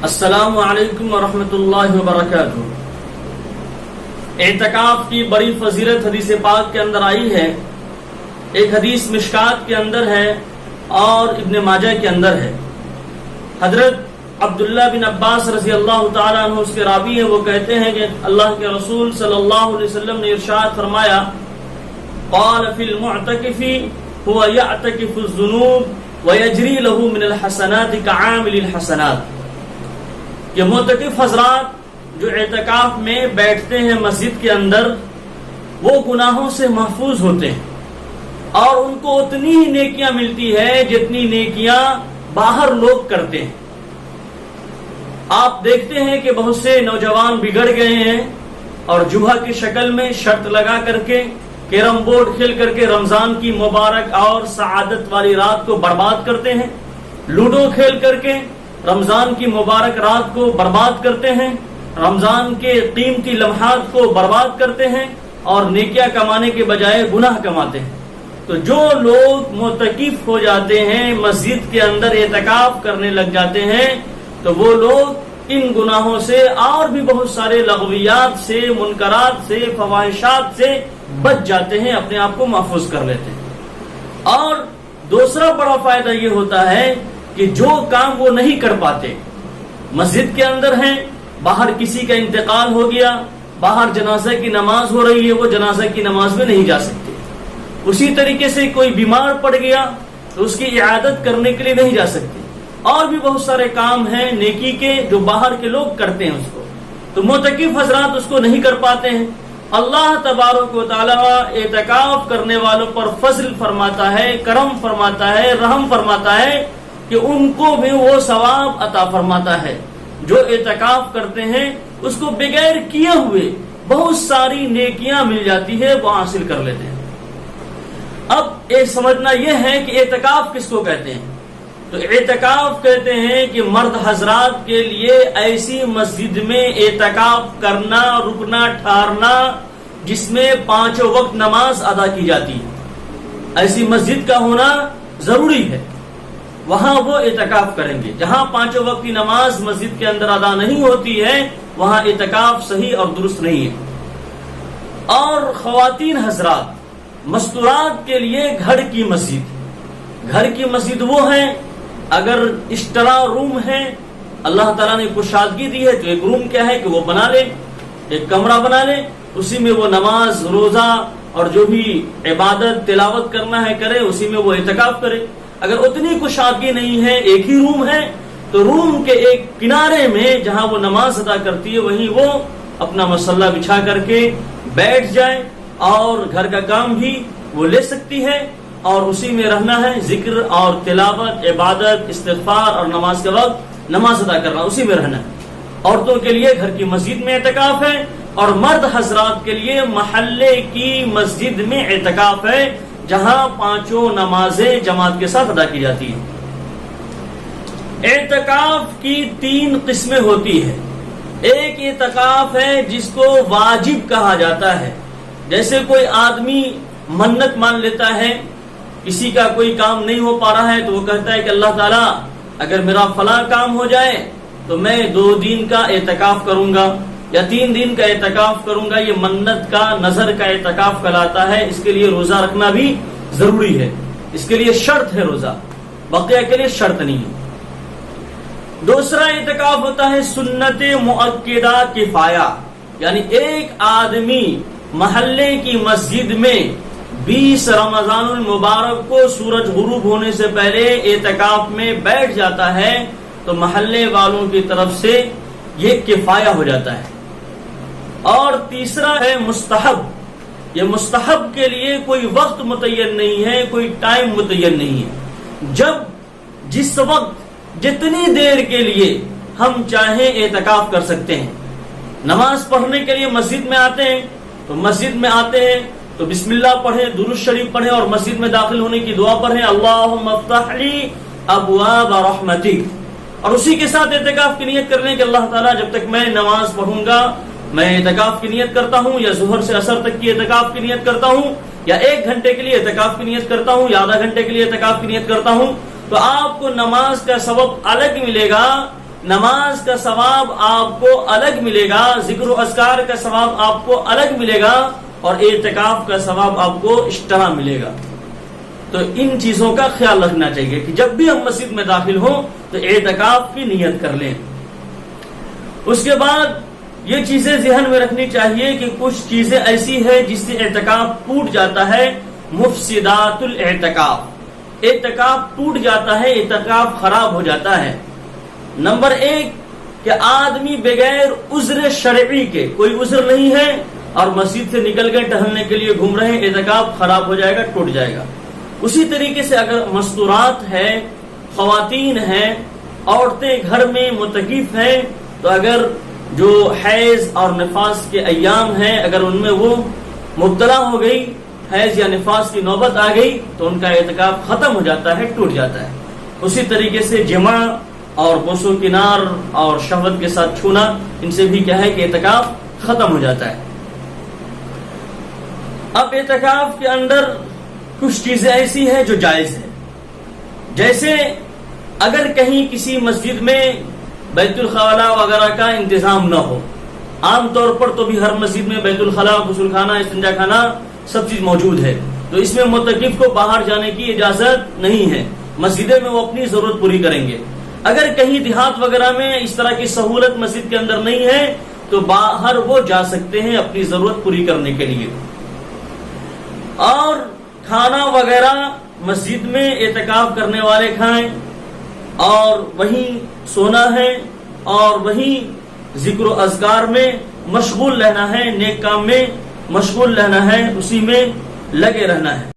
السلام علیکم ورحمۃ اللہ وبرکاتہ۔ اعتکاف کی بڑی فضیلت حدیث پاک کے اندر آئی ہے۔ ایک حدیث مشکات کے اندر ہے اور ابن ماجہ کے اندر ہے۔ حضرت عبداللہ بن عباس رضی اللہ تعالیٰ عنہ اس کے راوی ہیں، وہ کہتے ہیں کہ اللہ کے رسول صلی اللہ علیہ وسلم نے ارشاد فرمایا، قال فی المعتکف هو یعتکف الذنوب ویجری له من الحسنات کعامل الحسنات، کہ معتکف حضرات جو اعتکاف میں بیٹھتے ہیں مسجد کے اندر، وہ گناہوں سے محفوظ ہوتے ہیں اور ان کو اتنی ہی نیکیاں ملتی ہے جتنی نیکیاں باہر لوگ کرتے ہیں۔ آپ دیکھتے ہیں کہ بہت سے نوجوان بگڑ گئے ہیں اور جوہا کی شکل میں شرط لگا کر کے، کیرم بورڈ کھیل کر کے رمضان کی مبارک اور سعادت والی رات کو برباد کرتے ہیں، لوڈو کھیل کر کے رمضان کی مبارک رات کو برباد کرتے ہیں، رمضان کے قیمتی لمحات کو برباد کرتے ہیں اور نیکیاں کمانے کے بجائے گناہ کماتے ہیں۔ تو جو لوگ معتکف ہو جاتے ہیں، مسجد کے اندر اعتکاف کرنے لگ جاتے ہیں، تو وہ لوگ ان گناہوں سے اور بھی بہت سارے لغویات سے، منکرات سے، فواحشات سے بچ جاتے ہیں، اپنے آپ کو محفوظ کر لیتے ہیں۔ اور دوسرا بڑا فائدہ یہ ہوتا ہے کہ جو کام وہ نہیں کر پاتے، مسجد کے اندر ہیں، باہر کسی کا انتقال ہو گیا، باہر جنازہ کی نماز ہو رہی ہے، وہ جنازہ کی نماز میں نہیں جا سکتے۔ اسی طریقے سے کوئی بیمار پڑ گیا تو اس کی عیادت کرنے کے لیے نہیں جا سکتے۔ اور بھی بہت سارے کام ہیں نیکی کے جو باہر کے لوگ کرتے ہیں، اس کو تو معتکف حضرات اس کو نہیں کر پاتے ہیں۔ اللہ تبارک و تعالی اعتکاف کرنے والوں پر فضل فرماتا ہے، کرم فرماتا ہے، رحم فرماتا ہے کہ ان کو بھی وہ ثواب عطا فرماتا ہے۔ جو اعتکاف کرتے ہیں اس کو بغیر کیے ہوئے بہت ساری نیکیاں مل جاتی ہے، وہ حاصل کر لیتے ہیں۔ اب ایک سمجھنا یہ ہے کہ اعتکاف کس کو کہتے ہیں؟ تو اعتکاف کہتے ہیں کہ مرد حضرات کے لیے ایسی مسجد میں اعتکاف کرنا، رکنا، ٹھہرنا جس میں 5 وقت نماز ادا کی جاتی ہے، ایسی مسجد کا ہونا ضروری ہے۔ وہاں وہ اعتکاف کریں گے۔ جہاں 5 وقت کی نماز مسجد کے اندر ادا نہیں ہوتی ہے، وہاں اعتکاف صحیح اور درست نہیں ہے۔ اور خواتین حضرات مستورات کے لیے گھر کی مسجد وہ ہے، اگر اشترا روم ہے، اللہ تعالیٰ نے کشادگی دی ہے، تو ایک روم کیا ہے کہ وہ بنا لے، ایک کمرہ بنا لے، اسی میں وہ نماز، روزہ اور جو بھی عبادت تلاوت کرنا ہے کرے، اسی میں وہ اعتکاف کرے۔ اگر اتنی کشادگی نہیں ہے، ایک ہی روم ہے، تو روم کے ایک کنارے میں جہاں وہ نماز ادا کرتی ہے وہیں وہ اپنا مصلی بچھا کر کے بیٹھ جائے اور گھر کا کام بھی وہ لے سکتی ہے اور اسی میں رہنا ہے، ذکر اور تلاوت، عبادت، استغفار اور نماز کے وقت نماز ادا کرنا، اسی میں رہنا ہے۔ عورتوں کے لیے گھر کی مسجد میں اعتکاف ہے اور مرد حضرات کے لیے محلے کی مسجد میں اعتکاف ہے، جہاں 5 نمازیں جماعت کے ساتھ ادا کی جاتی ہیں۔ اعتکاف کی 3 قسمیں ہوتی ہے۔ ایک اعتکاف ہے جس کو واجب کہا جاتا ہے، جیسے کوئی آدمی منت مان لیتا ہے، کسی کا کوئی کام نہیں ہو پا رہا ہے تو وہ کہتا ہے کہ اللہ تعالیٰ اگر میرا فلاں کام ہو جائے تو میں 2 دن کا اعتکاف کروں گا یا 3 دن کا اعتکاف کروں گا۔ یہ منت کا، نظر کا اعتکاف کہلاتا ہے۔ اس کے لیے روزہ رکھنا بھی ضروری ہے، اس کے لیے شرط ہے روزہ، بقیہ کے لیے شرط نہیں ہے۔ دوسرا اعتکاف ہوتا ہے سنت مؤکدہ کفایہ، یعنی ایک آدمی محلے کی مسجد میں 20 رمضان المبارک کو سورج غروب ہونے سے پہلے اعتکاف میں بیٹھ جاتا ہے تو محلے والوں کی طرف سے یہ کفایہ ہو جاتا ہے۔ اور تیسرا ہے مستحب۔ یہ مستحب کے لیے کوئی وقت متعین نہیں ہے، کوئی ٹائم متعین نہیں ہے۔ جس وقت جتنی دیر کے لیے ہم چاہیں اعتکاف کر سکتے ہیں۔ نماز پڑھنے کے لیے مسجد میں آتے ہیں تو مسجد میں آتے ہیں تو بسم اللہ پڑھیں، درود شریف پڑھیں اور مسجد میں داخل ہونے کی دعا پڑھیں، اللہم افتح لی ابواب رحمتک، اور اسی کے ساتھ اعتکاف کی نیت کر لیں کہ اللہ تعالیٰ جب تک میں نماز پڑھوں گا میں اعتکاف کی نیت کرتا ہوں، یا ظہر سے عصر تک کی اعتکاف کی نیت کرتا ہوں، یا 1 گھنٹے کے لیے اعتکاف کی نیت کرتا ہوں، یا آدھا گھنٹے کے لیے اعتکاف کی نیت کرتا ہوں، تو آپ کو نماز کا ثواب الگ ملے گا نماز کا ثواب آپ کو الگ ملے گا، ذکر و اذکار کا ثواب آپ کو الگ ملے گا، اور اعتکاف کا ثواب آپ کو اشتہا ملے گا۔ تو ان چیزوں کا خیال رکھنا چاہیے کہ جب بھی ہم مسجد میں داخل ہوں تو اعتکاف کی نیت کر لیں۔ اس کے بعد یہ چیزیں ذہن میں رکھنی چاہیے کہ کچھ چیزیں ایسی ہیں جس سے اعتکاف ٹوٹ جاتا ہے، مفسدات الاعتکاف، اعتکاف ٹوٹ جاتا ہے، اعتکاف خراب ہو جاتا ہے۔ نمبر ایک کہ آدمی بغیر عذر شرعی کے، کوئی عذر نہیں ہے اور مسجد سے نکل گئے ٹہلنے کے لیے گھوم رہے ہیں، اعتکاف خراب ہو جائے گا، ٹوٹ جائے گا۔ اسی طریقے سے اگر مستورات ہے، خواتین ہیں، عورتیں گھر میں معتکف ہیں، تو اگر جو حیض اور نفاس کے ایام ہیں اگر ان میں وہ مبتلا ہو گئی، حیض یا نفاس کی نوبت آ گئی، تو ان کا اعتکاف ختم ہو جاتا ہے، ٹوٹ جاتا ہے۔ اسی طریقے سے جماع اور بوس و کنار اور شہوت کے ساتھ چھونا، ان سے بھی کیا ہے کہ اعتکاف ختم ہو جاتا ہے۔ اب اعتکاف کے اندر کچھ چیزیں ایسی ہیں جو جائز ہیں، جیسے اگر کہیں کسی مسجد میں بیت الخلاء وغیرہ کا انتظام نہ ہو، عام طور پر تو بھی ہر مسجد میں بیت الخلاء، غسل خانہ، استنجا خانہ سب چیز موجود ہے، تو اس میں معتکف کو باہر جانے کی اجازت نہیں ہے، مسجدیں میں وہ اپنی ضرورت پوری کریں گے۔ اگر کہیں دیہات وغیرہ میں اس طرح کی سہولت مسجد کے اندر نہیں ہے تو باہر وہ جا سکتے ہیں اپنی ضرورت پوری کرنے کے لیے۔ اور کھانا وغیرہ مسجد میں اعتکاف کرنے والے کھائیں، اور وہیں سونا ہے، اور وہیں ذکر و اذکار میں مشغول رہنا ہے، نیک کام میں مشغول رہنا ہے، اسی میں لگے رہنا ہے۔